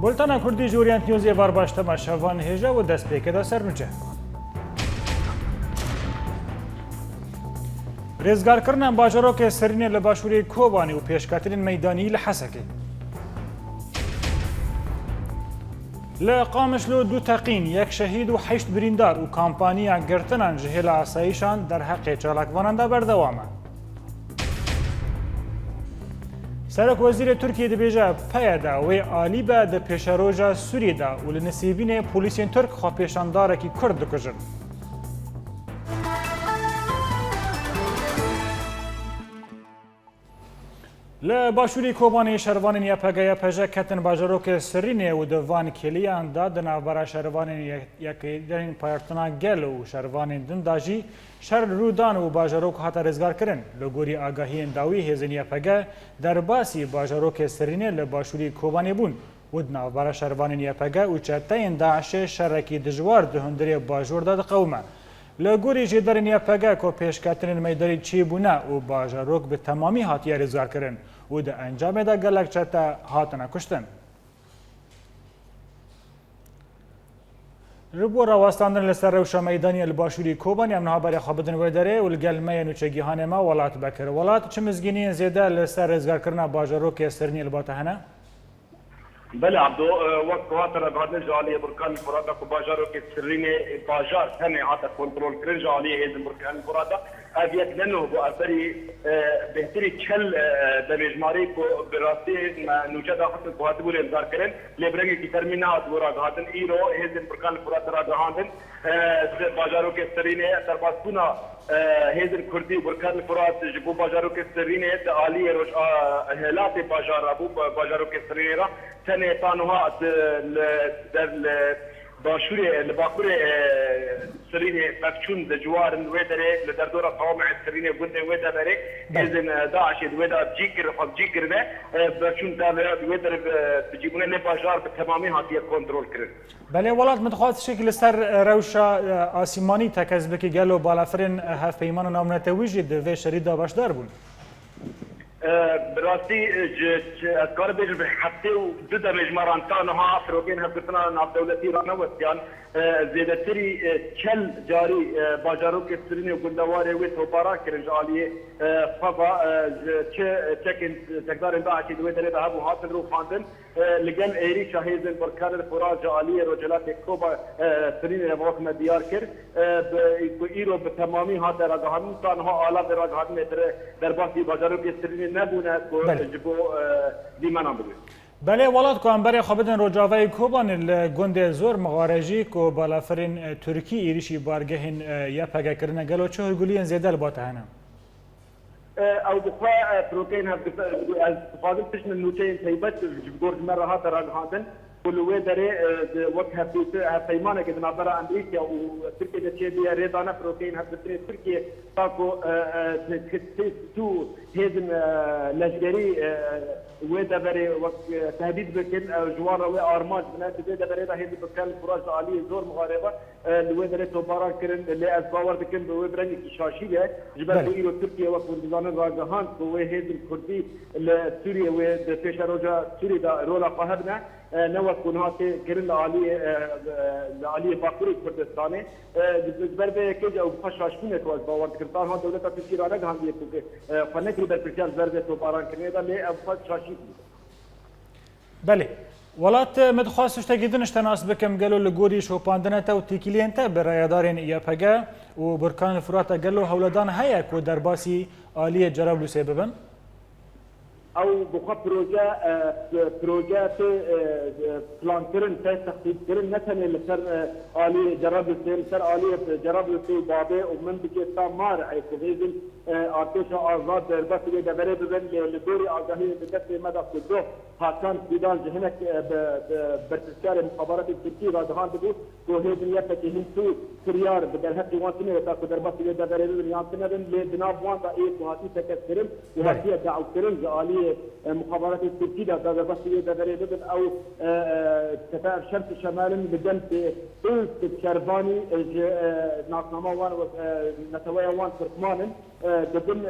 بولتانا کردی جوریانت نیوز ایوار باشتما شوان هجا و دست پیکه دا سرنوچه رزگار کردن باجرو که سرین لباشوری کوبانی و پیشکاترین میدانی لحسکه لقامشلو دو تقین یک شهید و 8 بریندار و کامپانیا گرتنان جهل آسایشان در حق چالاکوانان بردوامه سرک وزیر ترکیه دبیجه پیاده و عالی به د پیشروجا سوریه دا و لنسیبین پولیسین ترک خواه پیشانداره که کرد دکجن. لباشوری کوبانی شروان یپجه کتن باجروک سرینه و دوان کلیان داد نوبرا شروان یکیدرین پایرتنا گل و شروان دنداجی شر رودان و باجروک هاتا رزگار کرن. لگوری آگاهی انداوی هزین یپجه در باسی باجروک سرینه لباشوری کوبانی بون. ود نوبرا شروان یپجه و چتاین داعش شرکی دجوار دهندری باجور داد قومه. لگوری جدرین یپجه کو پیشکترین میداری چی بونه و باجروک به تمامی هاتیه رزگار کرن. و د انجام دا گلک چتا هاتنا کشتن. ربو راوستاندن لسر روشا میدانی الباشوری کوبانی امنها برای خوابدن ویداره و الگلمه نوچگیهان ما ولات بکر. ولات چه مزگینی زیده لسر رزگار کرنا باجروک سرنی الباتهنه؟ بله عبدو وقت واتر بعد جالي بركان الفرادة كباجارو كسريني باجار ثاني عطى كنترول كرن جالي هذا بركان الفرادة أبيت لأنه بأثري بهتري كل دمجماري براسي نوجد حتى كواتبو الإنذار كرن لبرجي كترمينات ورا غادن إيرو هذا بركان الفرادة راجعان باجارو كسريني ترباسونا هذا الكردي بركان الفرات جبو باجارو كسريني عالي روش هلاتي باجار أبو باجارو كسريني را ثاني طانوها در باشوری لباخوری سرینه بچون دجوار ویدره لدردورا قوامع سرینه بنده ویدره إذن داعش ویدر جیگر نه بچون در ویدر بجیبونه نباجار به تمامی هاتیه کنترل کرد. بله ولات متخواد شکل سر روشا آسیمانی تکذب که گلو بالافرین هف پیمان نامنته ویجید و شرید باشدار بون. براسي اذكار بيجي بحتى وضد مجمران تانها فروقين هبطنا ناف دولتي رانا وسيان زيادتري كل جاري باجاروك السريني وقندواري وتوبارا كرجالي فبا تشكن تقدر باعش دوي دري ذهب وحاصل روفاندن لقل ايري شاهد بركان الفراج علي رجلات كوبا سريني وقت ما ديار كر ايرو بتمامي هذا رجعان تانها اعلى رجعان درباسي باجاروك السريني نبونه جبو دیمانا بگوید. بله ولات که انبری خوابدن رجاوی کوبان الگنده زور مغارجی که بالافرین ترکی ایریشی بارگهین یا پگه کرنه گلو چه هرگولین زیده الباته هنم؟ او بخوا بروتين استفاده تشن النوتين تيبت جبور مرة هذا راجعان كل ويدري وقت هفيمانه كده نابرا امريكا وتركيا تشيبيا ريدانا بروتين هبتري تركيا تاكو تو هيزن لجري ويدري وقت تهديد بكن جوار وارماج بنات ويدري هيزن بكل فراج عاليه زور مغاربه الويدري توبارا كرن اللي اسباور بكن ويبرني شاشيه جبل ايرو تركيا وقت نظام راجهان هو هيزن كردي سوريا وبيشاروجا سوريا دا رولا قهرنا نوت كوناتي كرن العالية باكوري كردستاني بربه كج او فشاشكونه كواز باور كرتان ها دولتا تركيا رانا غاندي كوكي فنكري بالبرشال بربه توباران كنيدا لي او فشاشي بله ولات مدخواستش تجدنش تناس بكم قالوا لجوري شو باندنتا وتيكيلينتا بريادارين يابجا وبركان الفرات قالوا هولدان هيك ودرباسي آلية جرابلو سببا او بخوا بروجه پلان کرن تخطیط کرن نتنه لسر آلی جرابلو سی بابه و من بکه تا مار ایکویزن آتش آزاد در بسیاری دبره ببن لدوری آگاهی بکت مدى کدو حاکان سیدان جهنک برتسکار مخابرات ترکی را دهان بگو تو هیدن یفت هین تو سریار بدر حقی وانتنه و تا کدر بسیاری دبره ببن یانتنه بن لدناب وان دا ایک وحاتی تکت کرن و حاتی دعو کرن جعالی مالي مخابرات التركية بس دبري بدن أو كتاب شرط شمال بدل في شرباني ناقنما وان نتويا وان تركمان بدن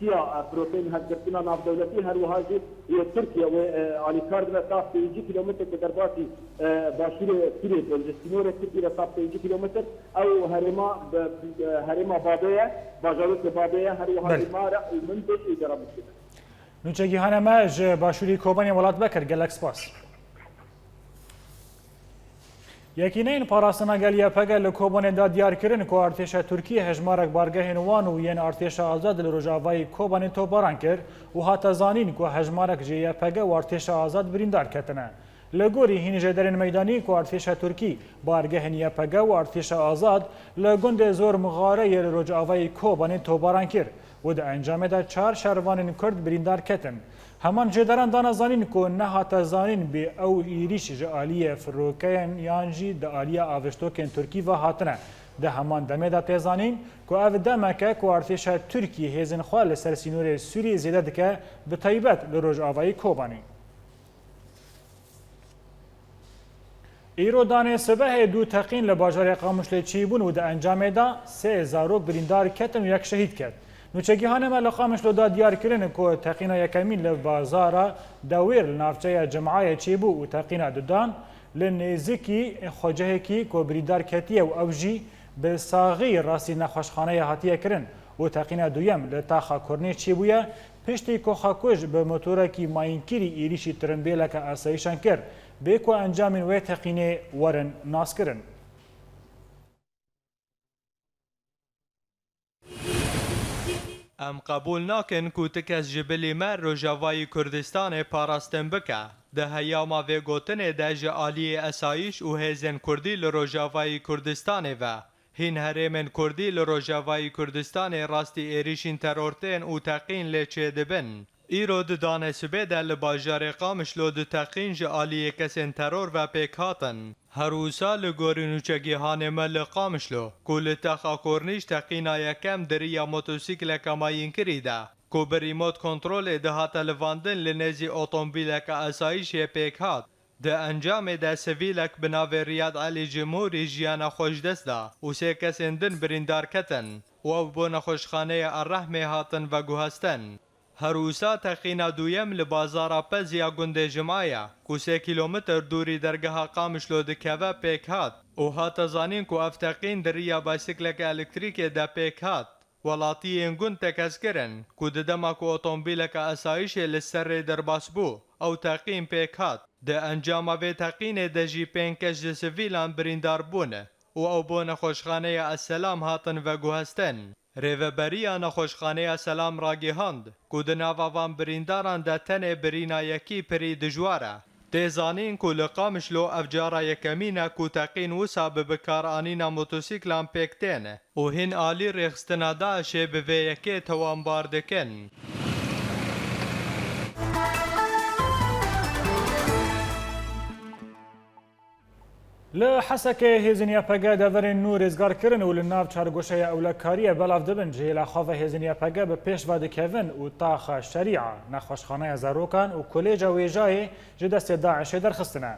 سيا بروتين هالجرتنا ناف دولتي هالوهاجي هي تركيا وعلي كاردنا تاف 2 كيلومتر كدرباتي باشير سيري بالجسنور تركيا تاف 2 كيلومتر أو هرما بابية باجاروت بابية هالوهاجي مارا المنتج يجرب كده. نوچگی هنما ج باشوری کوبانی ولات بکر گلک سپاس. یکینین پاراستنا گلیه پگه لکوبانی دا دیار کرن که ارتش ترکیه هجمارک بارگه نوان و ین ارتش آزاد لروجاوای کوبانی تو باران کر و هات زانین که هجمارک جیه پگه و ارتش آزاد بریندار کتنه. لگوری هین جدرن میدانی که ارتش ترکی بارگه نیه پگه و ارتش آزاد لگند زور مغاره لروجاوای کوبانی تو باران کر و در انجام دا 4 شهروان کرد بریندار کتن. همان جدران دانا زانین که نه هات زانین به او ایریش جالیه فروکین یانجی د آلیه آوشتوکن ترکی و هاتنه. ده همان دمه دا تزانین که او دمکه که ارتش ترکی هزین خواه سرسینور سوری زیده دکه به طیبت لروج آوایی کوبانی. ایرو دانه سبه دو تقین لباجار قاموش لیچیبون و ده انجام دا 3 زاروک بریندار کتن و یک شهید کرد. نوچگی هانم لقامش لودا دیار کردن که تقینا یکمین لبازار دویر نافچه جمعه چیبو و تقینا ددان لنزیکی خوجه کی که بریدار کتیه و اوجی به ساغی راسی نخوشخانه هاتیه کرن و تقینا دویم لتاخا کرنه چیبویه پشتی که خاکوش به موتوره کی ماینکیری ایریشی ترنبیله که اسایشان کرد به که انجام و تقینه ورن ناس کرن. ام قبول ناکن کو تکس جبلی مر روجاوای کردستان پاراستن بکه. ده هیاما و گوتن ده جعالی اسایش و هزن کردی لروجاوای کردستان و هین هرمن کردی لروجاوای کردستان راستی ایریشین ترورتین و تقین لیچه دبن. ایرو دانه سبه ده لباجار قامش لو ده تقین جعالی کسین ترور و پیک هاتن. هروسا لگوری نوچگی هانمه لقامش لو کل تخا کورنیش تقینا یکم دریا موتوسیکل کماین کریده کو بریموت کنترول ده هات لواندن لنزی اوتومبیلک اسایش پیک هات ده انجام ده سویلک بناو ریاد علی جمهوری جیانا خوش دست ده و سه کسندن بریندار کتن و بون خوشخانه الرحمه هاتن و گوهستن. هروسا تقینا دویم لبازارا پزیا گنده جمعه کو 3 کیلومتر دوری درگاه قامش لو دکوه پیک هات و هات زانین کو افتقین دریا بایسیکلک الکتریک ده پیک هات ولاتی انگون تکس کرن کو ددما کو اوتومبیلک اسایش لسر درباس بو او تقین پیک هات ده انجام و تقین ده جی پینکش ده سویلان بریندار بونه و او بونه خوشخانه السلام هاتن و گوهستن. ریوبریا نخوشخانه سلام راگیهاند که دناوان برینداران ده تن برینا یکی پری دجواره. تیزانین که لقامش لو افجارا یکمینه که تقین وسا ببکار آنینا موتوسیکلان پیکتینه و هین آلی ریخستنا داشه به یکی توان باردکن. لحسك هزنيا بقى دورن نور ازگار کرن و لناف چارگوشه اولکاریه بلاف دبن جهیل خواه هزنيا بقى به پیش واد کهون و تاخ شریعه نخوشخانه زاروکان و کلیجا ویجای جدست داعش درخستنه.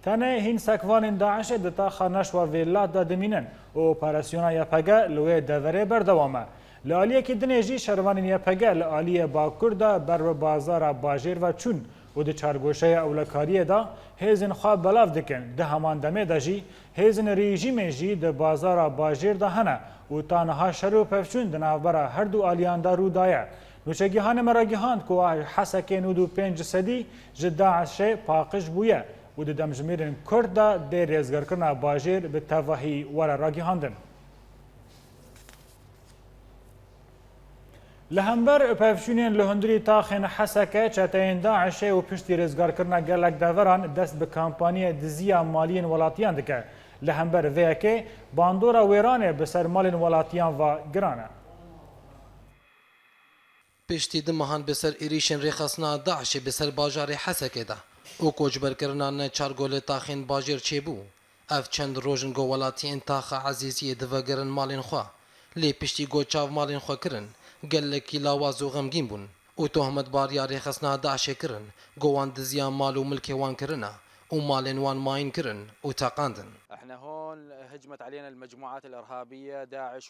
تنه هین سکوان داعش د تاخ نشوا ویلات دادمینن و اپراسیونا یا بقى لوی دوره بردوامه. لآلیه که دنیجی شروانین یا بقى لآلیه باکرده بر بازار باجیر و چون و د چارگوشه اولکاریه دا هیزن خواب بلاف دکن ده همان دمه دا جی هیزن ریژیم جی ده بازار باجیر دا هنه و تانها شروع پفچون ده نافبرا هر دو آلیان دا رو دایه. نوچگی هانه مراگیهاند که حسکه نودو 5 صدی جداعش پاقش بویه و ده دمجمیرن کرد دا ده ریزگر کرنا باجیر به تواهی ورا راگیهاندن. لهمبر پفشونین لهندری تاخن حسکه چتین داعش و پشتی رزگار کرنا گلک دوران دست به کمپانی دزیا مالین ولاتیان دکه. لهمبر ویکه باندورا ویرانه بسر مالین ولاتیان و گرانه. پشتی دمهان بسر ایریشن ریخصنا داعش بسر باجار حسکه ده. او کوچبر کرنان چارگول تاخن باجر چه بو. اف چند روژن گو ولاتیان تاخ عزیزی دوگرن مالین خواه. لی پشتی گو چاو مالین خواه کرن. گلکی لاواز و غمگین بون و تهمت باریا رێخستنا داعشê kirin gowan diziya mal û milkê wan kirine û malên wan mayîn kirin û teqandin. احنا هون هجمت علينا المجموعات الارهابيه داعش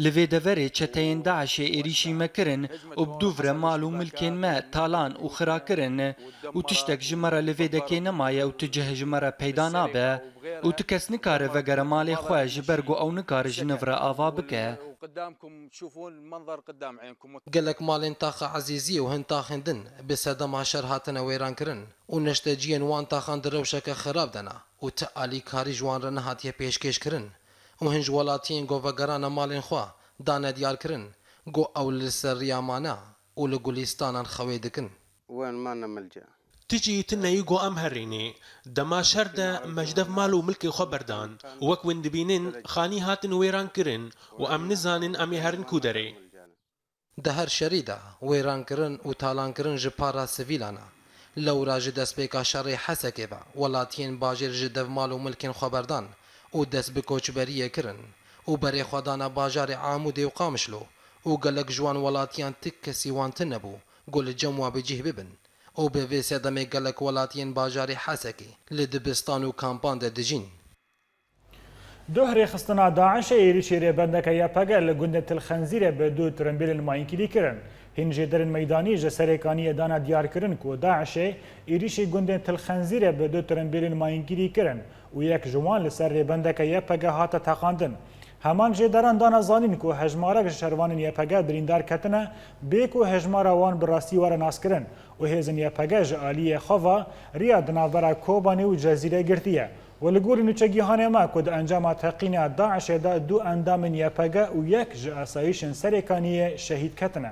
Li vê deverê çeteyên Daişê êrişî me kirin û bi dûvre mal û milkên me talan û xira kirin û tiştek ji me re li vê dekê nemaye û tu cih ji me re peyda nabe û tu kes nikare vegere malê xwe ji ber ku ew nikare ji niv re ava bike. وقدامكم تشوفون المنظر قدام عينكم. Gelek malên taxa ezîzî û hin taxên din bi sedema şer hatine wêran kirin û neşteciyên wan taxan di rewşeke xirab dena û ti alîkarî ji wan re nehatiye pêşkêş kirin û hin ji welatiyên govegerana malên xwe dane diyar kirin got ew li ser riyamana û li gulîstanan xewê dikin. وين ما لنا ملجأ. تجي تنايقو أم هريني دما شرد مجدف مالو ملكي خبردان وك وين دبينين خاني هاتن ويران كرن وأم نزانن أمي هرن كودري Di her şerî de wêrankirin û talankirin ji para sivîlan e. Lewra ji destpêka şerê Hesekê ve welatiyên bajêr ji devmal û milkên xweberdan û dest bi koçberiyê kirin û berê xwedana bajarê Amûdê û Qamişlo û gelek ji wan welatiyan tik kesî wan tin nebû got li cem wa bicih bibin û bi vê sedemê gelek welatiyên bajarê Hesekê li dibistan û kampan de dijîn. دوهري خستنا داعش إيريشي ريبندك ياباقا لقندة الخنزيرة بدو ترنبيل الماينكيلي كرن هنجي درن ميداني جسريكانية دانا ديار كرن كو داعش إيريشي قندة الخنزيرة بدو ترنبيل الماينكيلي كرن ويك جوان لسر ريبندك ياباقا هاتا تاقاندن همان جي دران دانا زانين كو هجمارك شروان ياباقا بريندار كتنا بيكو هجمارا وان براسي وارا ناس كرن وهيزن ياباقا جالية خوا رياد نافرا كوباني و جزيرة گرتية ولگور نوچگیهانه ما کد انجام تقین داعش دا دو اندام یپگا و یک ج اسایشن سرکانی شهید کتنه.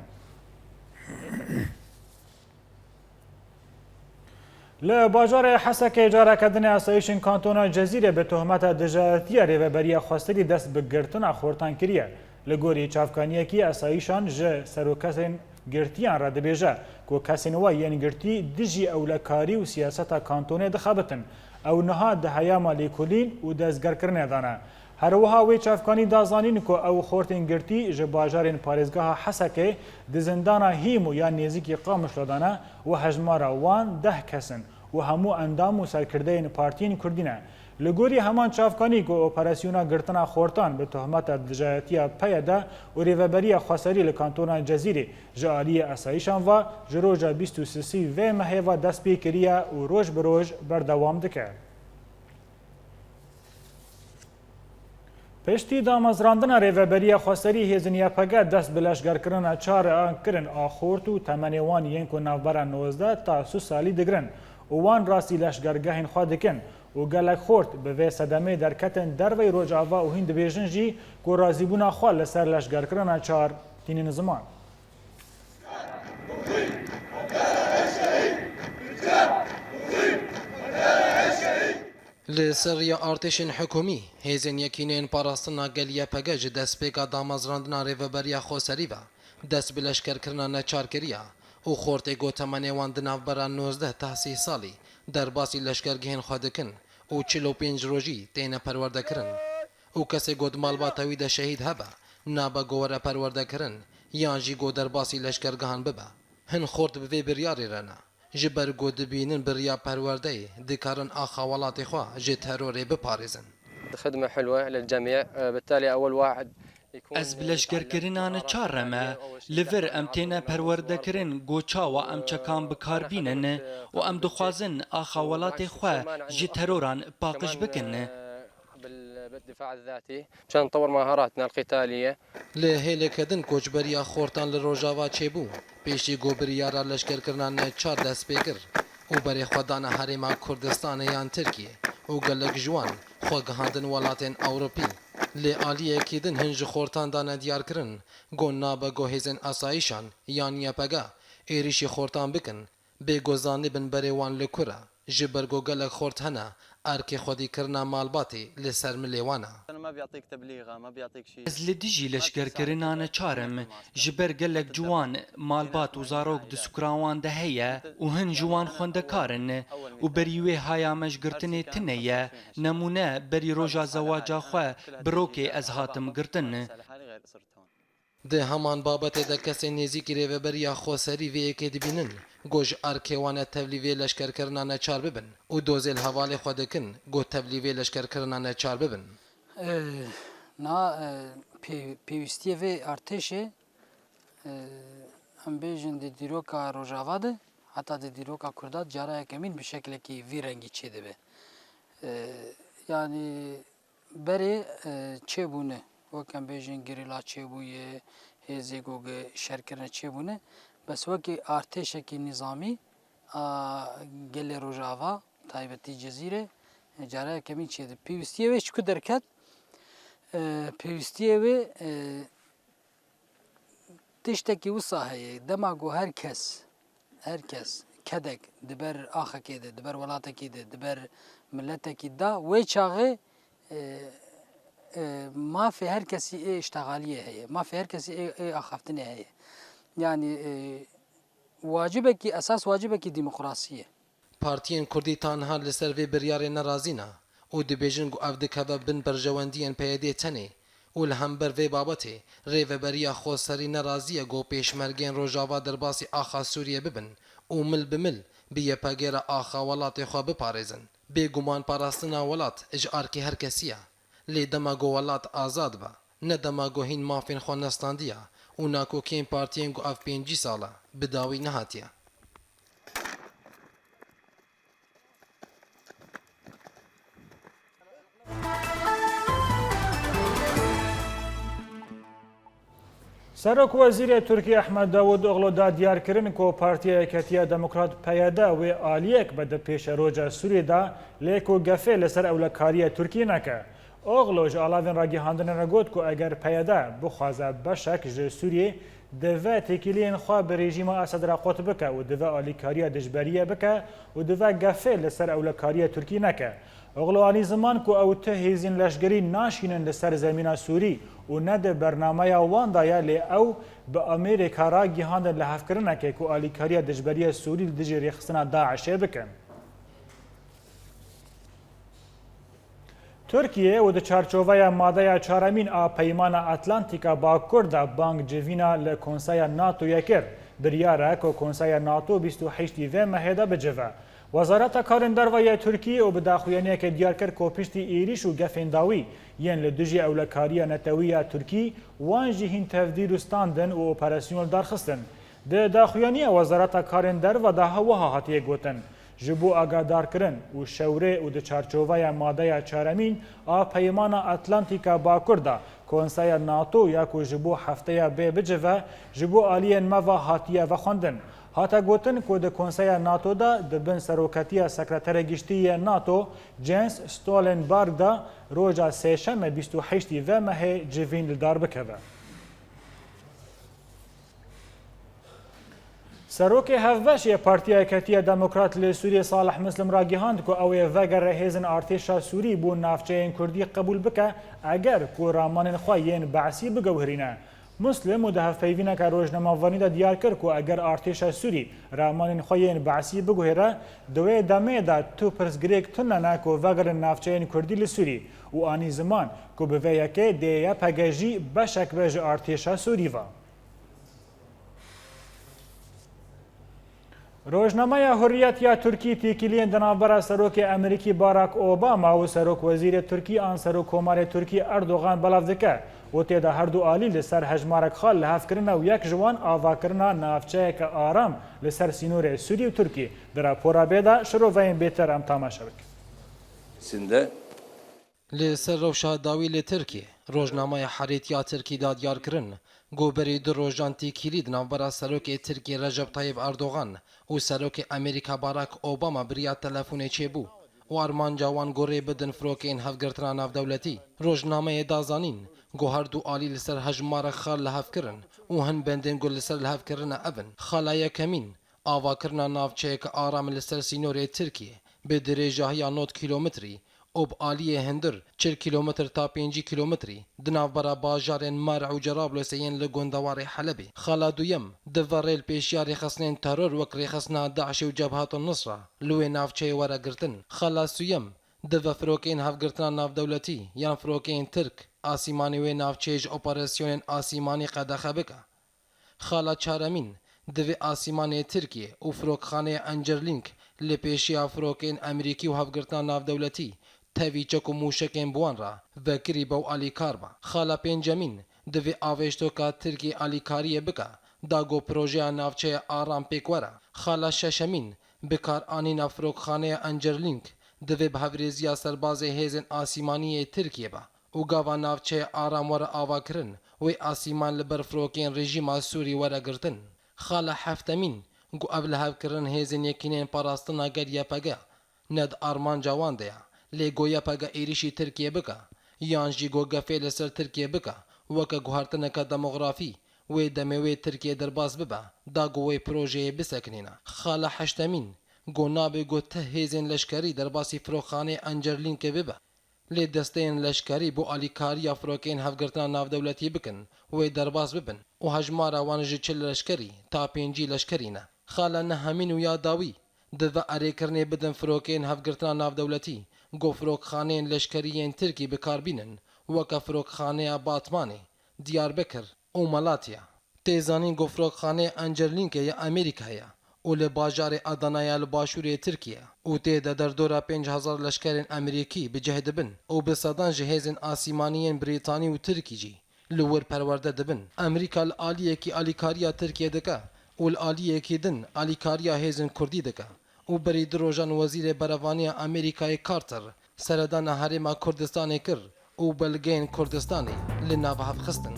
لباجار حسک اجاره کردن اسایشن کانتونا جزیره به تهمت دژایتی ریوبری خواستگی دست به گرتن خورتان کریه. لگوری چافکانیه کی اسایشان ج سروکسن گرتیان را دبیجه کو کسین و یعنی گرتی دجی اولکاری و سیاست کانتونه دخابتن او نها ده هیاما لیکولین و دزگرکرنه دانه. هر وها وی چافکانی دازانین که او خورتین گرتی جه باجارین پارێزگاها حسکه دزندانا هیمو یا نیزیکی قامش لدانه و هجمارا وان 10 کسن و همو اندام و سرکرده پارتین کردینه. لگوری همان چافکانی که اپراسیونا گرتنا خورتان به تهمت دژایتی پیدا و ریوبری خواستری لکانتونا جزیره جالی اسایشان و جروجا 23 و مهیوا دست پی کریه و روز به روز بردوام دکه. پشتی دامزراندن ریوبری خواستری هیزنیا پگه دست بلشگر کرن چار آن کرن آخورت و تمنیوان ینکو نوبرا 19 تا 3 سالی دگرن و وان راسی لشگرگهین خواه دکن و گلک خورد به وی صدمه درکتن دروی روجاوا و هند بیژن جی که رازیبونا خواه لسر لشگر کرن چار تینین زمان. لسر ارتشین حکومی هیزن یکینین پاراستنا گلیه پگه جه دست پیکا دامازراندنا ریوبریا خوصری و دست بلشکر کرنا نچار کریا و خورت گوتمنی وان دناف برا 19 تا 30 سالی در باسی لشکرگهین خواه دکن و 45 روژی تینه پرورده کرن و کسی گود مالبا تاویده شهید هبه نابا گوره پرورده کرن یان جی گو در باسی لشکرگهان ببه هن خورد بوی بریاری رنه جبر گود بینن بریا پرورده دکارن آخوالات خواه جه تروری بپارزن. خدمة حلوة للجميع بالتالي أول واحد Ez bilešgerkirinane çarreme, li vir em têne perwerdekirin goçawa em çekan bikarbînin û em dixwazin axa welatê xwe ji teroran paqij bikin. بالدفاع الذاتي مشان نطور مهاراتنا القتالية. لی هیلکدن کوچبریا خورتان لروجاوا چێبوو پێشی گۆبریارا لەشکرکردان چار دەست پێکر و بەرێ خۆدانە هەرێما کوردستانە یان ترکیە و گەلک جوان خۆگەهاندن وڵاتێن ئەوروپی لێ ئالیەکی دن هەنج خۆرتاندانە دیارکردن گۆن نابە گۆهێزن ئاساییشان یان یەپەگە ئێریشی خۆرتان بکن بێگۆزانی بن بەرێوان لە کورە ji ber ku gelek xort hene erkê xwedîkirina malbatê li ser milê wan e. Ez li dijî leşkerkirinane çarim ji ber gelek ciwan malbat û zarok di sukran wan de heye û hin ji wan xwendekarin û berî wê haya me ji girtinê tune ye nemûne berî roja zewaca xwe bi rokê ez hatim girtin. ده همان بابەتێ دە کەسێ نێزیکی رێڤەبەریە خۆسەری vêyekê dibînin گۆژ ئەرکێوانە تەڤلیڤê leşkerkirina neçar bibin û dozêl hevalê xwe dikin got tevlîvê leşkerkirina neçar bibin. Na pêwîstiye vê artêşê em bêjin di dîroka Rojava de heta di dîroka Kurda carayek emîn bi şeklekî vî rengî çê dibe. Yani berê çêbûne wek em bêjin girîla çêbûye hêzê goge şerkirine çêbûne bes wekî artêşekî nîzamî a gelê Rojava taybetî Cezîrê carayek emîn çê dibe. Pêwîstiye wê çi ku derket pêwîstiye wê tiştekî wisa heye dema got herkes kedek diber axekê de diber welatekî de diber milletekî da wê çaxê mafê herkesî ê iştegaliyê heye mafê herkesî ê axaftinê heye yani wacibekî esas wacibekî demokrasî ye. Partiyên Kurdî tanha li ser vê biryarê nerazîne û dibêjin got ev dikeve bin berjewendiyên PYD tenê û li hember vê babetê rêveberiya xweserî neraziye got pêşmergên Rojava derbasî axa Sûriye bibin û mil bi mil bi yepegêra axa welatê xwe biparêzin. Bêguman parastina welat ji arkê herkesî ye. Lê dema got welat azad be ne dema got hîn mafên xwe nestandiye û nakokên partiyên got ev 5 sala bi dawî nehatiye. سەرۆک وەزیرê Tirkiye Ehmed Davutoglu da diyarkirin ku Partiya Yeketiya Demokrat PYD wê aliyek bede pêşa roja Sûriyê da lê ku gefê li ser ewlekariya Tirkiye neke. Oglu ji alavên ragihandinê re got ku eger PYD bixwaze beşek ji Sûriyê divê têkiliyên xwe bi rejîma Esed re qut bike û divê alîkariya dijberiyê bike û divê gefê li ser ewlekariya Tirkiye neke. Oglu anî ziman ku ew ti hêzên leşgerî naşînin li ser zemîna Sûrî û ne di bernameya wan da ye lê ew bi Amêrîka ra gihandin li hevkirinekê ku alîkariya dijberiya Sûrî li dijî rêxistina Daişê bikin. Tirkiye û di çarçoveya madeya çaremîn a peymana Atlantîka Bakur da bank civîna li Konseya NATOyê kir. Biryare ku Konseya NATO 28 vê mehê de bicive. Wezareta Karên Derve ya Tirkiye û bi daxuyaniyekê diyar kir ku piştî êrîş û gefên dawî yên li dijî ewlekariya netewî ya Tirkî wan jî hîn tevdîr û standin û operasyonel darxistin. Di daxuyaniya Wezareta Karên Derve da wiha hatiye gotin. Ji bo agadarkirin û şewrê û di çarçoveya madeya çaremîn a peymana Atlantîka Bakur da Konseya NATO ya ku ji bo hefteya bê bicive ji bo aliyên me ve hatiye vexwendin. Hata gotin ku di Konseya NATO da dibin seroketiya Sekreterê Giştî NATO Jens Stoltenberg da roja sêşemê 28 vê mehê civîn li dar bikeve. Serokê hevbeşê Partiya Yeketiya Demokrat li Sûriyê Salih Muslim ra gihand ku ew ê vegere hêzin artêşa Sûrî bû navçeyên Kurdî qebûl bike eger ku ramanên xwe yên Beዕsî bigewhirîne. Muslim û di hevpeyvîneka rojnamavanî de diyar kir ku eger artêşa Sûrî ramanên xwe yên Beዕsî biguhere di wê demê de tu pirsgirêk tunene ku vegerin navçeyên Kurdî li Sûrî û anî ziman ku bi vê yekê dê YPG jî beşek be ji artêşa Sûrî ve. Rojnameya Hurriyet ya Tirkî têkiliyên di navbera Serokê Amerîkî Barack Obama û Serok Wezîrê Tirkî an Serokkomarê Tirkî Erdogan belav dike û têda her du alî li ser hejmarek xal li hevkirina û yek ji wan avakirina navçeyeke aram li ser sînorê Sûrî û Tirkî. Di rapora bê de şiroveyên bêter em tamaşa bikin. Li ser rewşa dawî li Tirkiye Rojnameya Herêtiya Tirkî da diyarkirin goberî du rojan têkilî di navbera Serokê Tirkiye Recep Tayyip Erdogan û Serokê Amerîka Barack Obama biriya telefonê çêbû û armanca wan gorê bidin firokên hevgirtina navdewletî. Rojnameyê da zanîn got her du alî li ser hejmarek xal li hevkirin û hin bendên got li ser li hevkirina evin. Xala yekemîn avakirina navçeyeke aram li ser sînorê Tirkiye bi dirêjahiya 9 kilometrî û bi aliyê hindir 40 kilometr ta 5 kilometrî di navbera bajarên Mer û Cerablûsê yên li gundewarê Helebê. Xala duyem di ve rêlpêşiya rêxistinên teror wek rêxistina Daişê û Cebhat-ı Nusra li wê navçeyê were girtin. Xala sûyem Divê firokên hevgirtina navdewletî yan firokên Tirk asîmanî wê navçê ji operasyonên asîmanî qedexe bike. Xala çaremîn divê asîmanê Tirkiye û firokxaneyê Encerlink li pêşiya firokên Emerîkî û hevgirtina navdewletî tevî çek û mûşekên bi wan re vekirî bew alîkar be. Xala pêncemîn divê avêjtoka Tirkiyê alîkariyê bike da got projeya navçeya aram pêk were. Xala şeşemîn bikaranîna firokxaneya Encerlink divê bi hevrêziya serbazê hêzên asîmaniyê Tirkiye be û gava navçeya aram were avakirin wê asîman li ber firokên rejîma Sûrî were girtin. Xala heftemîn got ev li hevkirin hêzên yekînên parastina gel YPG ne di armanca wan de ye lê got YPG êrişî Tirkiye bike yan jî got gefê li ser Tirkiye bike weke guhartineka demografî wê demê wê Tirkiye derbas bibe da got wê projeyê bisekinîne. Xala heştemîn got nabe got te hêzên leşkerî derbasî firokxaneyê Encerlînkê bibe lê desteyên leşkerî bo alîkariya firokên hevgirtina navdewletî bikin wê derbas bibin û hejmara wan ji 40 leşkerî ta 5 leşkerî ne. Xala nehemîn û ya dawî divê erêkirinê bidin firokên hevgirtina navdewletî got firokxaneyên leşkeriyên Tirkî bikarbînin weke firokxaneya Batmanê, Diyarbekir û Malatya. Tê zanîn got firokxaneyê Encerlînkê ya Amerîkayê û li bajarê Adanaya li başûrê Tirkiye û tê de derdora 5000 leşkerên Emerîkî bi cih dibin û bi sedan ji hêzên asîmaniyên Brîtanî û Tirkî jî li wir perwerde dibin. Amerîka li aliyekî alîkariya Tirkiye dike û li aliyekî din alîkariya hêzên Kurdî dike û berî di rojan wezîrê berevaniya Amerîkayê Carter seredana Herêma Kurdistanê kir û belgeyên Kurdistanê li nav hevxistin.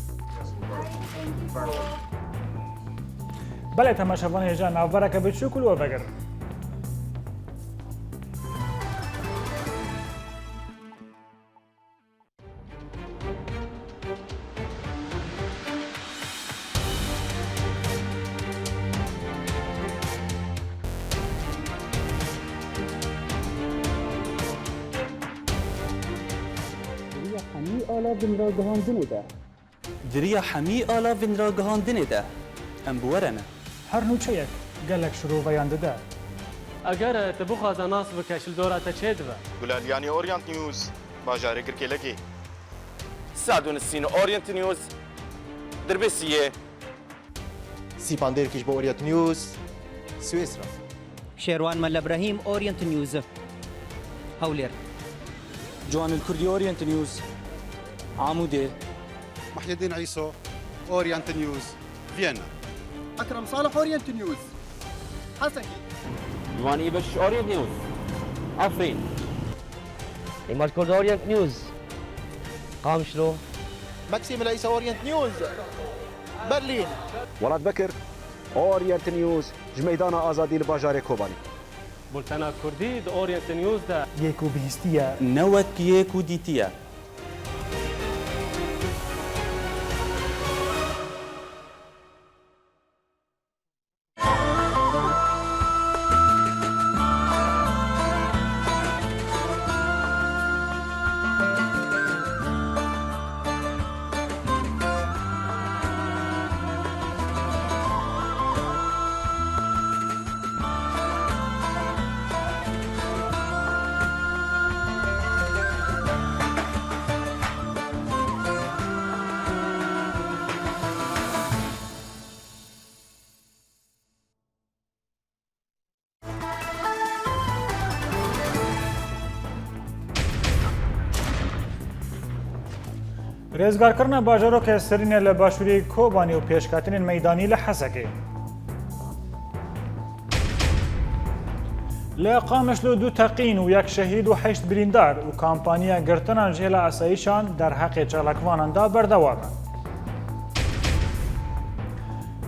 بله تماشاوان هجا ناوبرک بچو کلو بگر Diriya hemî ala vin ra gihandinê de em bi were ne. هر نوچه یک گلک شروع ویانده ده اگر te bixwaze nas bike ji dora te çê dibe Gulalyani Orient News bajarê Girkêlekê Sadun Sîn Orient News Dirbêsiyê Sîpanderkî ji bo Orient News Swêsra Şerwan Mel İbrahim Orient News Hewlêr Ciwan Kurdî Orient News Amûdê Muhyiddin İso Orient News Vienna أكرم صالح أورينت نيوز حسكي Ciwan İbeş Orient News Afrin إيمار كورد أورينت نيوز قامشلو ماكسيم العيسى أورينت نيوز برلين ولاد بكر أورينت نيوز جميدانا آزادي لباجاري كوباني بولتنا كردي د أورينت نيوز ده یکو بهستیه نوت کیک و دیتیه رزگارکردنا باجارok serînê li başûrê Kobanî û pêşketinên meydanî li Hesekê. Li Qamişlo 2 teqîn û 1 şehîd û 8 birîndar û kampanya girtinan jêla esayîşan derheqê çalakvanan da berdewam e.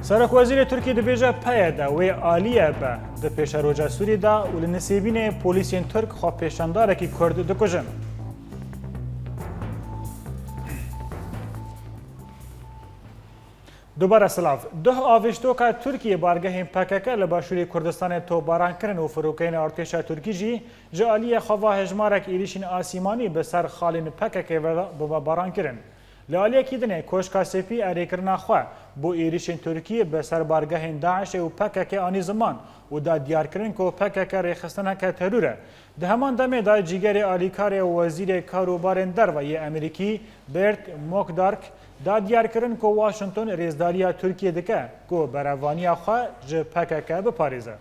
Serokwezîrê Tirkiye dibêje peye de wê alîye be di pêşeroja Sûrî de û li nisêbînê polîsên Tirk xwepêşandarekî Kurd dikujin. دوباره سلاف ده آویشتوکا ترکیه بارگهین PKK li başûrê Kurdistanê topbarankirin û firokeyên artêşa Tirkî jî ji aliyê xwe hejmarek êrişîn asîmanî bi ser xalên PKK ve barankirin. لە ئالەیەکی دنێ کۆشکا سپی ئەرێکردنا خوا بۆ ئێریشên Tirkiyê bi ser bargehên Daişê û PKK anî ziman û da diyarkirin ku PKK rêxistineke terûr e. Di heman demê da cîgerê alîkarê û wezîrê karûbarên derve yê Amerîkî Bert Mockdark da diyarkirin ku Washington rêzdariya Tirkiye dike ku berevaniya xwe ji PKK biparêze.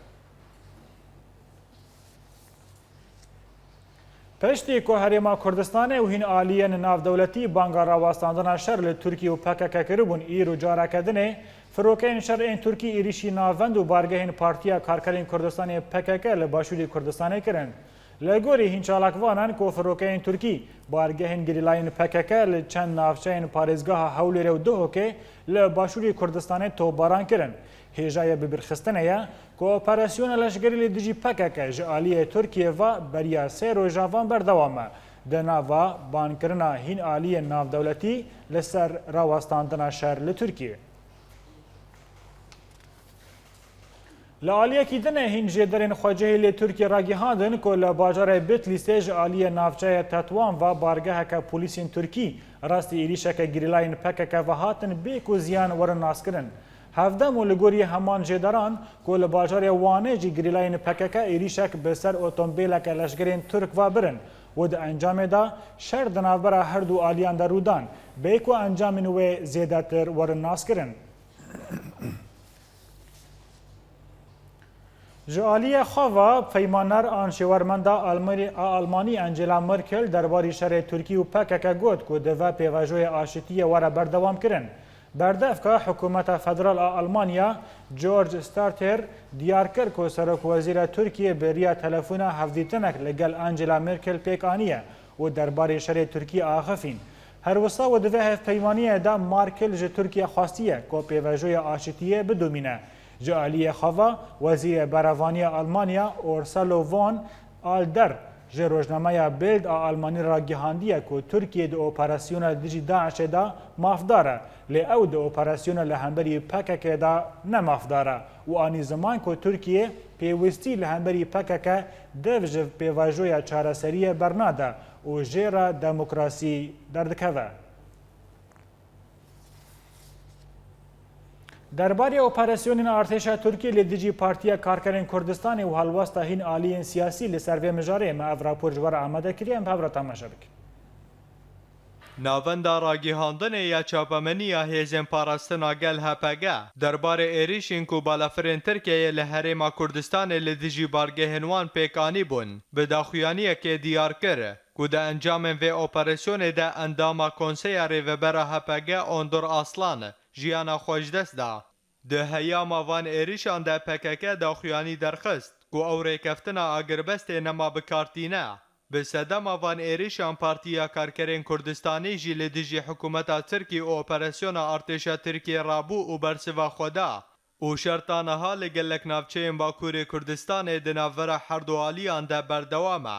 Peştî ku Herêma Kurdistanê û hîn aliyên navdewletî banga rawastandina şer li Tirkiye û PKK kiribûn îro careke dinê, firokeyên şer ên Tirkî êrişî navend û bargehên Partiya Karkerên Kurdistanê PKK li başûrê Kurdistanê kirin. Li gorî hîn çalakvanan ku firokeyên Tirkî bargehên gerîlayên PKK li çend navçeyên parêzgeha Hewlêrê û Duhokê li başûrê Kurdistanê topbaran kirin. Hêjaya bibirxistinê ye ku operasyona leşgerî li dijî PKK ji aliyê Tirkiye ve beriya sê rojavan berdewam e. Di nava bankirina hîn aliyên navdewletî li ser rawastandina şer li Tirkiye. Li aliyekî dinê hîn jêderên xwecihê lê Tirkiye ragihandin ku li bajarê Bitlisê ji aliyê navçeya Tetwan ve bargeheke polîsên Tirkî rastî êrişeke gerîlayên PKK ve hatin bê ku ziyan werin naskirin. Hevdem û li gorî heman jêderan ku li bajarê Wanê jî gerîlayên PKK êrişek bi ser otomobîleke leşgerên Tirk ve birin û di encamê da şer di navbera her du aliyan de rûdan bê ku encamên wê zêdetir werin naskirin. Ji aliyê xwe ve peymaner an şêwermenda Almanî Angela Merkel derbarî şerê Tirkî û PKK got ku di ve pêvajoyê aşîtiyê were berdewam kirin. Berdevka Hikûmeta Federal a Almanya George Starter diyar kir ku Serokwezîra Tirkiye bêriya telefona hevdîtinek li gel Angela Merkel pêk aniye û derbarê şerê Tirkî axifîn. Her wisa û di vê hevpeymaniyê de Merkel ji Tirkiye xwastiye ku pêvajoya aşîtiyê bidomîne. Ji aliyê xwe ve Wezîrê Berevaniya Almanya Ursula von Alder ji rojnameya Bild a Almanî ragihandiye ku Tirkiye di operasyona dijî Daişê da mafdar e, lê ew di operasyona li hemberî PKK da ne mafdar e û anî ziman ku Tirkiye pêwîstî li hemberî PKK dev ji pêvajoya çareseriyê bernade û jêra demokrasî derdikeve. Derbarê operasyonên artêşa Tirkiye li dijî Partiya Karkerên Kurdistanê û helwesta hîn aliyên siyasî li ser vê mijarê me ev rapor ji we re amade kiriye em hevra temaşe bikin. Navenda ragihandinê ya çapemeniya hêzên parastina gel HPG derbarê êrişên ku balafirên Tirkiyeyê li Herêma Kurdistanê li dijî bargehên wan pêkanî bûn bi daxuyaniyekê diyar kir ku di encamên vê operasyonê de endama Konseya Rêvebera HPG Ondur Aslan jiyana xwe ji dest da. Di heyama van êrişan de PKK daxuyanî derxist ku ew rêkeftina agirbestê nema bikartîne. Bi sedema van êrişan Partiya Karkerên Kurdistanê jî li dijî hikûmeta Tirkî û operasyona artêşa Tirkiye rabû û bersiva xwe da. û şerta niha li gelek navçeyên Bakurê Kurdistanê di navbera her du aliyan de berdewam e.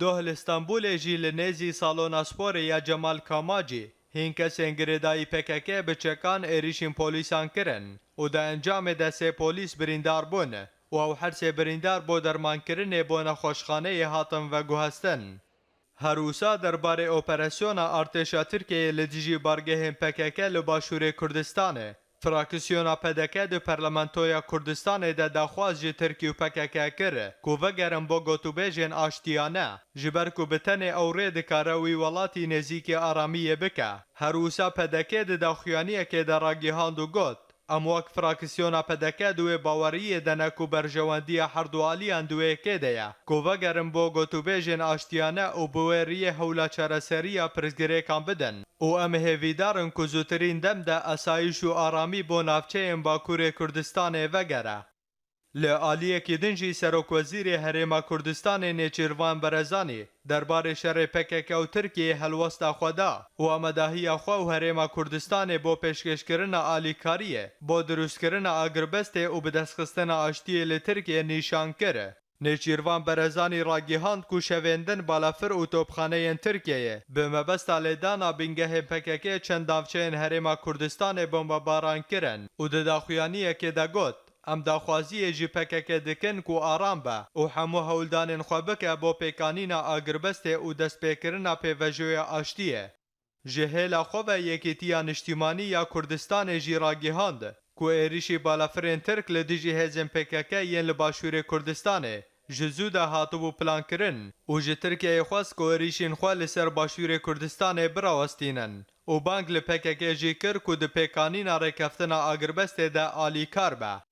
Doh li Stenbolê jî li nêzî salona sporê ya Cemal Kamacî hîn kesên girêdayî PKK bi çekan êrişên polîsan kirin û di encamê de sê polîs birîndar bûn û ew her sê birîndar bo dermankirinê bo nexweşxaneyê hatin veguhestin. Her wisa derbarê operasyona artêşa Tirkiyeyê li dijî bargehên PKK li başûrê Kurdistanê, fraksiyona PDK di Parlamentoya Kurdistanê de daxwaz ji Tirkî û PKK kir ku vegerin bo gotûbêjên aştiyane ji ber ku bi tenê ew rê dikare wî welatî nêzîkî aramiyê bike. Her wisa PDK di daxuyaniyekê de ragihand û got em wek fraksiyona PDK di wê baweriyê de ne ku berjewendiya her du aliyan di wê kê de ye ku vegerin bo gotûbêjên aştiyane û bi wê riyê hewla çareseriya pirsgirêkan bidin û em hêvîdarin ku zûtirîn dem de esayîş û aramî bo navçeyên Bakurê Kurdistanê vegere. Li aliyekî din jî Serokwezîrê Herêma Kurdistanê Nêçîrvan Berezanî derbarê şerê PKK û Tirkiyeyê helwesta xwe da û amedahiya xwe û Herêma Kurdistanê bo pêşkêşkirina alîkariyê, bo dirûstkirina agirbestê û bi destxistina aştiyê li Tirkiye nîşan kir. Nêçîrvan Berezanî ragihand ku şevên din balafir û topxaneyên Tirkiyeyê bi mebesta lêdana bingehên PKK çend navçeyên Herêma Kurdistanê bombebaran kirin û di daxuyaniyekê de got em daxwaziyê jî PKK dikin ku aram be û hemû hewldanên xwe bike bo pêkanîna agirbestê û destpêkirina pêvejoya aştiyê. جهیل خواه یکیتیا نشتیمانی یا کردستان جی راگیهاند کو ایریشی بالافرین ترک لدیجی هزم پککه ین لباشور کردستانه جزو ده هاتو بو پلان کرن و جه ترکیه خواست کو ایریشین خواه لسر باشور کردستانه براوستینن و بانک لپککه جی کر کو ده پیکانین رکفتنا آگربست ده آلی کار به.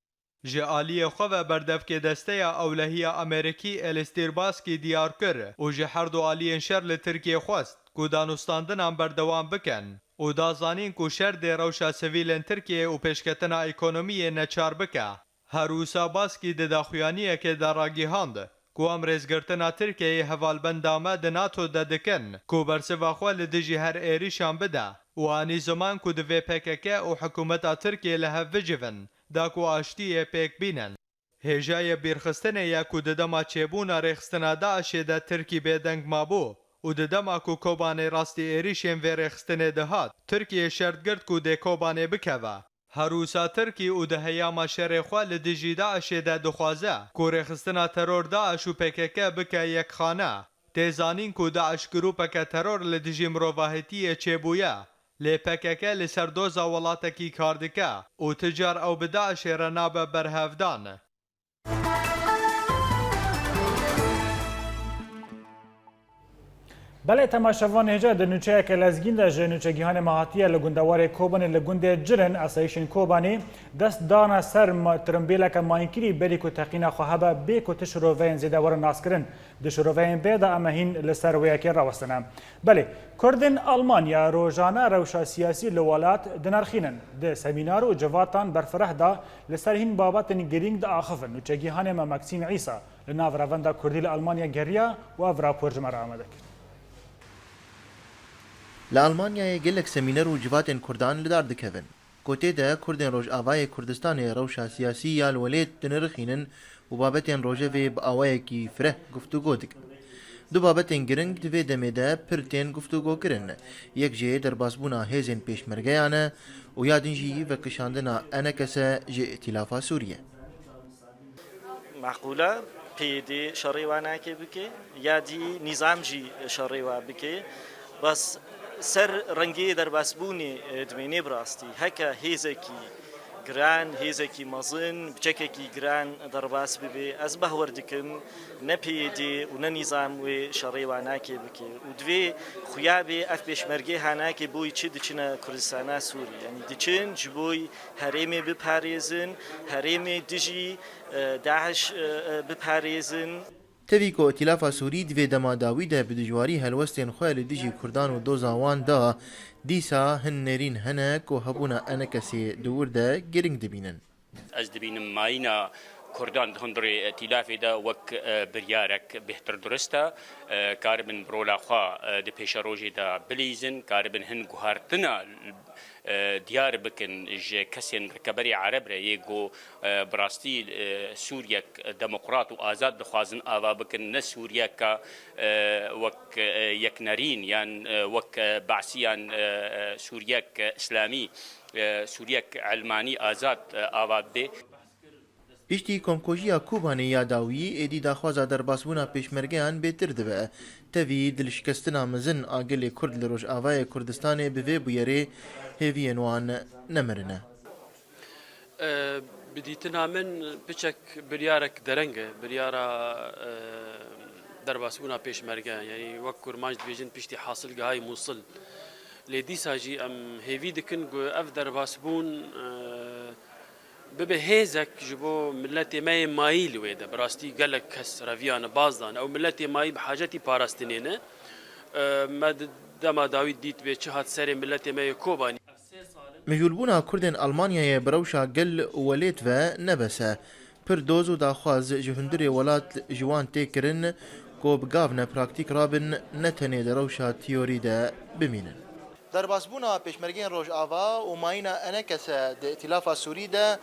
جه آلی خواه بردف که دسته اولهی امریکی الیستیر باسکی دیار کر و جه هر دو آلی انشر لترکیه خواست کو دانستاندن بردوام بکن و دازانین کو شر ده روشا سویلن ترکیه و پیشکتنا اکونومی نچار بکه. هروسا باسکی ده داخویانیه که در راگیهاند کو ام رزگرتنا ترکیه حوالبند آمد ناتو ددکن کو برسوا خواه لدجی هر ایریشان بده و آنی زمان کو ده پککه و حکومت ترکیه له وجون دا کو آشتی پیک بینن. هجای بیرخستنه یا کو ده دما چیبونا ریخستنا داعش ده ترکی بیدنگ مابو و ده دما کو کوبانه راستی ایریشین و ریخستنه ده هات ترکیه شرط گرد کو ده کوبانه بکوه. هروسا ترکی و ده هیاما شر خواه لدجی داعش ده دخوازه کو ریخستنا ترور داعش و پککه بکه یک خانه تیزانین کو داعش گروپکه ترور لدجی مروواهتی چیبویه لی پککه لسر دوزا ولاتکی کاردکه و تجار او بداعش رنابه برهفدان. بله تماشاوان هجا در نوچه که لزگین در نوچه گیهان مهاتیه لگندوار کوبانی لگند جرن اسایشین کوبانی دست دانا سر ترمبیله که ماینکری بری که تقینا خواه بی که تشروفین زیده ور ناس کرن دشروفین بیده اما هین لسر ویاکی راوستنه. بله کردن آلمانیا روزانه روشا سیاسی لولات دنرخینن ده سمینار و جواتان برفرح دا لسر هین بابت گرینگ دا آخفن نوچه گیهان ما مکسیم عیسا لناو روندا کردی آلمانیا گریا و افرا پرجمر آمده کرد. لألمانيا يجلك سمينار وجبات كردان لدار دكفن كوتيدا كردن روج آواي كردستان روشا سياسية الوليد تنرخينن وبابتين روجة بآوايكي فره گفتگو دك دو بابتين گرنگ دوی دميدا پرتين گفتگو کرن يك جي در باسبونا هيزن پیش مرگيانا ويادن جي وكشاندنا انكسا جي ائتلافا سوريا معقولة بيدي شريوانا كي بكي يادي نظام جي شريوا بكي بس سر رنگی در باسبونی دمینی براستی هکا هیزکی گران هیزکی مزن بچککی گران در باس ببی از بهور دکم نپیدی و ننظام و شریوانا کی بکی و دوی خیابی اف پیشمرگی هانا کی بوی چی دچنا کردستان سوری یعنی دچن جبوی هریمی بپاریزن هریمی دجی داعش بپاریزن تفيكو ائتلافا سوري دوی دما داويدا بدجواري هلوستين خواه لدجي كردان و دوزاوان دا ديسا هن نرين هنك و هبونا انكسي دور دا گرنگ دبينن از دبينم ماينا كردان هندري ائتلافي دا وك بريارك بهتر درستا كاربن برولا خوا دي پیش روجي دا بليزن كاربن هن گوهارتنا دیار بکن ج کسین رکبری عرب را یکو براستی سوریا دموکرات و آزاد دخوازن آوا بکن نه سوریا کا وک یک نرین یان وک بعثیان سوریا اسلامی سوریا علمانی آزاد آوا به پشتی کمکوژیا کوبانی یاداوی ایدی داخوازا در باسبونا پیشمرگیان بهتر دبه تاوی دلشکستنا مزن آگل کرد لروج آوای کردستان بوی بویره هیوی نوان نمرنه بديتنا من بچك بريارك درنگه بريارا در باسبونا پیش مرگان يعني وكر ماجد بيجن بيشتي حاصل جاي موصل لدي ساجي ام هيفي دكن جو اف در باسبون ببهيزك جبو ملتي ماي مايل ويدا براستي قالك كس رافيان بازدان او ملتي ماي بحاجتي باراستنينه ما دما داويد ديت بيشهات سري ملتي ماي كوباني مجولبونا كردن ألمانيا بروشا قل وليت و نبسه پر دوزو داخواز جهندري ولات جوان تيكرن كو بقافنا براكتيك رابن نتني دروشا تيوري دا بمينن در باسبونا پیشمرگین روج آوا و ماینا انکسه ده ائتلافا سوری ده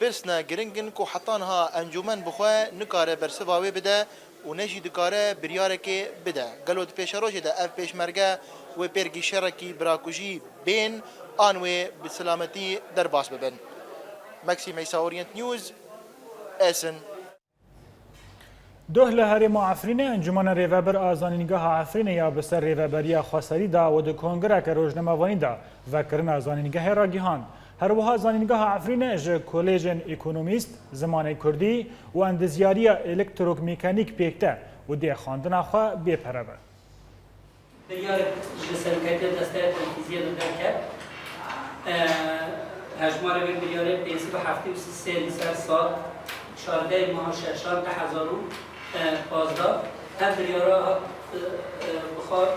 برسنا گرنگن کو حطانها انجمن بخواه نکاره برسواوی بده و نجی دکاره بریارکی بده گلو ده پیش روج ده اف پیشمرگه و پیرگی شرکی براکوژی بین آنوی بسلامتی در باس ببن مکسیم عیسا اورینت نیوز اسن دوه لهرم عفرین انجمن ریوبر آزانینگاه عفرین یا بسر ریوبریا خسری دا و د کنگره که روزنامه‌وانی دا و کرن آزانینگاه را گیهاند. هر وها زانینگاه عفرین ج کالژن اکونومیست زمان کردی و اندزیاری الکتروک میکانیک پیکته و دی خواندن خو بپربه. دیار جلسه‌کت دستات تنفیزی دادن هجمار به دیار پیسی به هفته و سه سال 14 ماه 6000 پازدا هر دیارا بخار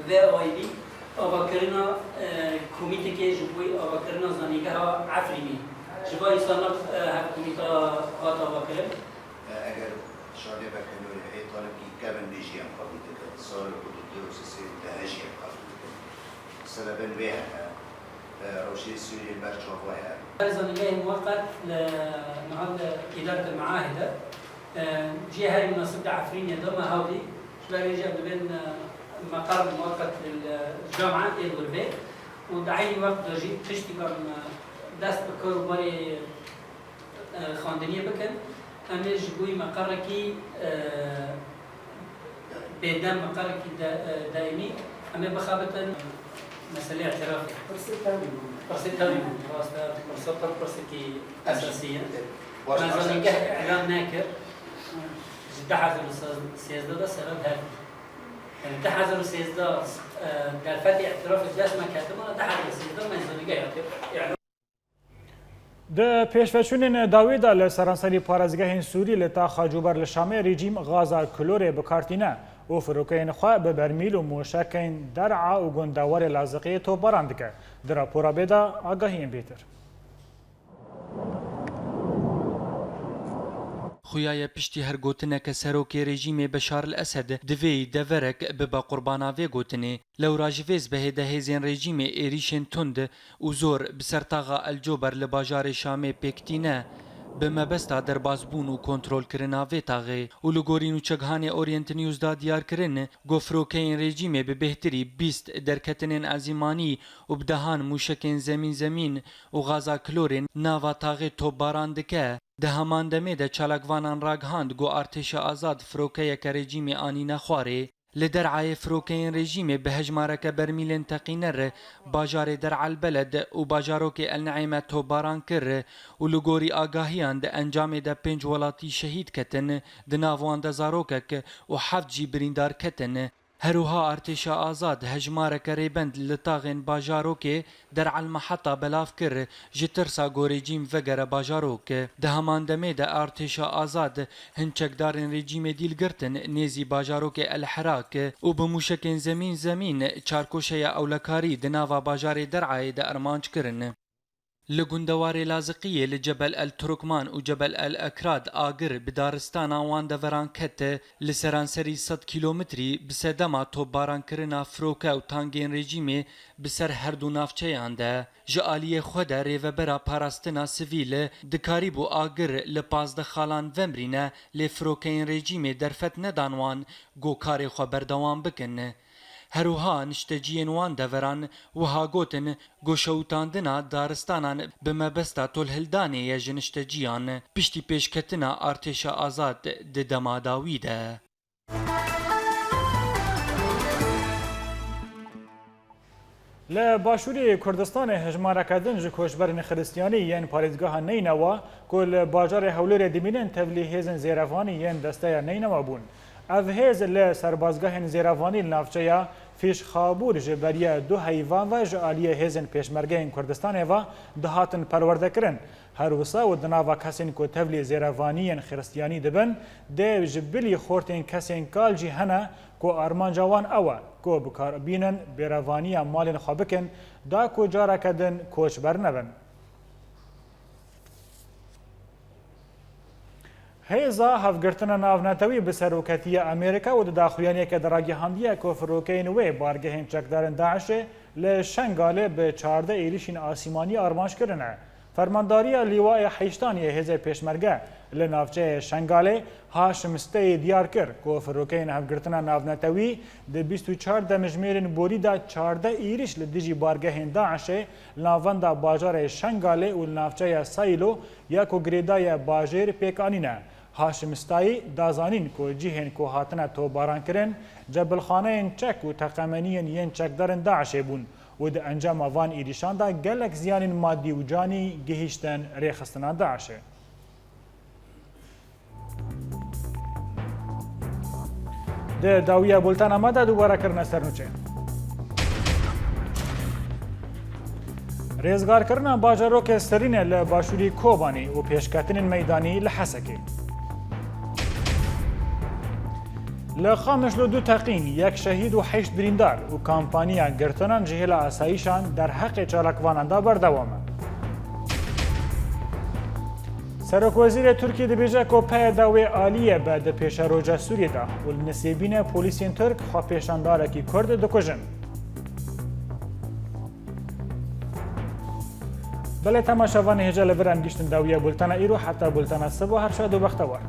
و آیدی آواکرنا کمیته که جبوی آواکرنا زانیگاه عفرینی جبوی ایسانا هر کمیته هات آواکرن اگر شاده بکنوی ای طالب کی کبن دیجی هم قبول دکن سال حدودی و سیسی دهجی هم قبول دکن سلبن بیه روشی سوری برچاوه زانیگاه موقت لمحل إدارة المعاهدة جهة هاي مناسبة عفرين دوما هاودي شباب يجي بين مقر مؤقت للجامعة الغربية ودعيني وقت جيت تشتي كم دست بكر باري خاندنية بكن أمي جبوي مقركي بيدام مقركي دائمي أمي بخابة مسألة اعترافي برسيتاني برسيتي أساسية مثلا نجح إعلان ناكر جدا حزر السياسة ده سبب هذا يعني ده حزر السياسة ده قال فاتي اعتراف الجاس ما كاتبه ده حزر السياسة ده ما يزال نجح إعلان د پیشوچونین داوی دا لسرانسری پارازگاه سوری لتا خاجوبر لشامه رژیم غازا کلور بکارتینه و فروکین خو به برمیل و موشکین درع و گندوار لازقی تو براندکه در راپورا بدا آگاهی بیتر خویای پشتی هر گوتنه که سروکی رژیم بشار الاسد دوی دورک ببا قرباناوی گوتنه لو راجویز به هزین رژیم ایریشن تند و زور بسرطاغا الجوبر لباجار شام پیکتینه به مبستا در بازبون و کنترل کرناوی تاغه و لگورین و چگهان اورینت نیوز دا دیار کرن گفروکین رژیم به بهتری 20 درکتنین عزیمانی و بدهان موشکین زمین و غازا کلورین ناوا تاغه تو باراندکه ده همان دمه ده چالکوانان راگهاند گو ارتش آزاد فروکه که رژیم آنی نخواره لدرعای فروکین رژیم به هجمارک برمیلن تقینر باجار درع البلد و باجاروک النعیمه تو باران کر و لگوری آگاهیان ده انجام ده 5 ولاتی شهید کتن ده ناوان ده زاروکک و 7 جی بریندار کتن هروها ارتش آزاد هجمارک ریبند لطاغن باجاروک در المحطه بلاف کر جترسا گو رژیم وگر باجاروک ده همان دمه ده ارتش آزاد هنچکدارن رژیم دیلگرتن نیزی باجاروک الحراک و بموشکن زمین چارکوشه اولکاری ده ناوا باجار درعای ده ارمانج کرن لگندوار لازقیه لجبل الترکمان و جبل الاکراد آگر بدارستان آوان دوران کت لسرانسری 100 کیلومتری بسدما تو باران کرنا فروکه و تانگین رژیم بسر هر دو نافچه آنده جعالی خود ریوبرا پاراستنا سویل دکاری بو آگر لپازده خالان ومرینه لفروکین رژیم درفت ندانوان گو کاری خو بردوان بکن هروها نشتجین وان دوران و هاگوتن گوشوتاندنا دارستانان به مبستا تولهلدانی یج نشتجیان پشتی پیشکتنا ارتش آزاد ده دماداوی ده لباشوری کردستان هجمارکدن ج کوشبرین خریستیانی یان پاریزگاه نینوا کل باجار هولر دیمینن تولی هزن زیروانی یان دسته نینوا بون او هز ل سربازگاه زیروانی نافچه فیش خابور جبریه دو حیوان و جالیه هزن پیشمرگه کردستان و دهاتن پرورده کرن هر وسا و دناوا کسین کو تولی زیروانی خریستیانی دبن ده جبلی خورتین کسین کال جی هنه کو ارمان جوان اوه کو بکار بینن بیروانی مالین خوابکن دا کو جارا کدن کوچ برنبن هیزا هفگرتن ناوناتوی بسروکتی امریکا و داخلیانی که دراگی هندیه که فروکین وی بارگهین چکدارن داعش لشنگاله به 14 ایریشین آسیمانی آرمانش کرنه. فرمانداری لیوای حیشتانی هیز پیشمرگه لنافچه شنگاله هاشمسته دیار کرد که فروکین هفگرتن ناوناتوی ده 24 دمجمیرین بوری دا 14 ایریش لدیجی بارگهین داعش لناوندا باجار شنگاله و لنافچه سایلو یا که گریدای باجر پیکانینه. هاشمستایی دازانین کو جیهن کو هاتنه توباران کرن جبلخانه چک و تقمنین ین چکدارن داعش بون و د انجام وان ایریشان دا گلک زیان مادی و جانی گهیشتن ریخستنا داعش د داویه بولتان آماده دوباره کرنه سرنوچه رێزگارکردنا باژارۆکێ سەرینە لە باشووری کۆبانی و پێشکەتنین مەیدانی لە حەسەکێ. لە خامشلۆ دوو تەقین یەک شەهید و 8 بریندار و کامپانیا گرتنان ji hêla asayîşan derheqê çalakvanan da berdewam e. Serokwezîrê Tirkiye dibêje ku peya dawê alîye be di pêşeroja Sûriyê de û li nisêbînê polîsên Tirk xwepêşandarekî Kurd dikujin. بله تماشاوان هجا لبران گشتن داویه بولتانا ایرو حتی بولتانا سبو هر شاد و بختوار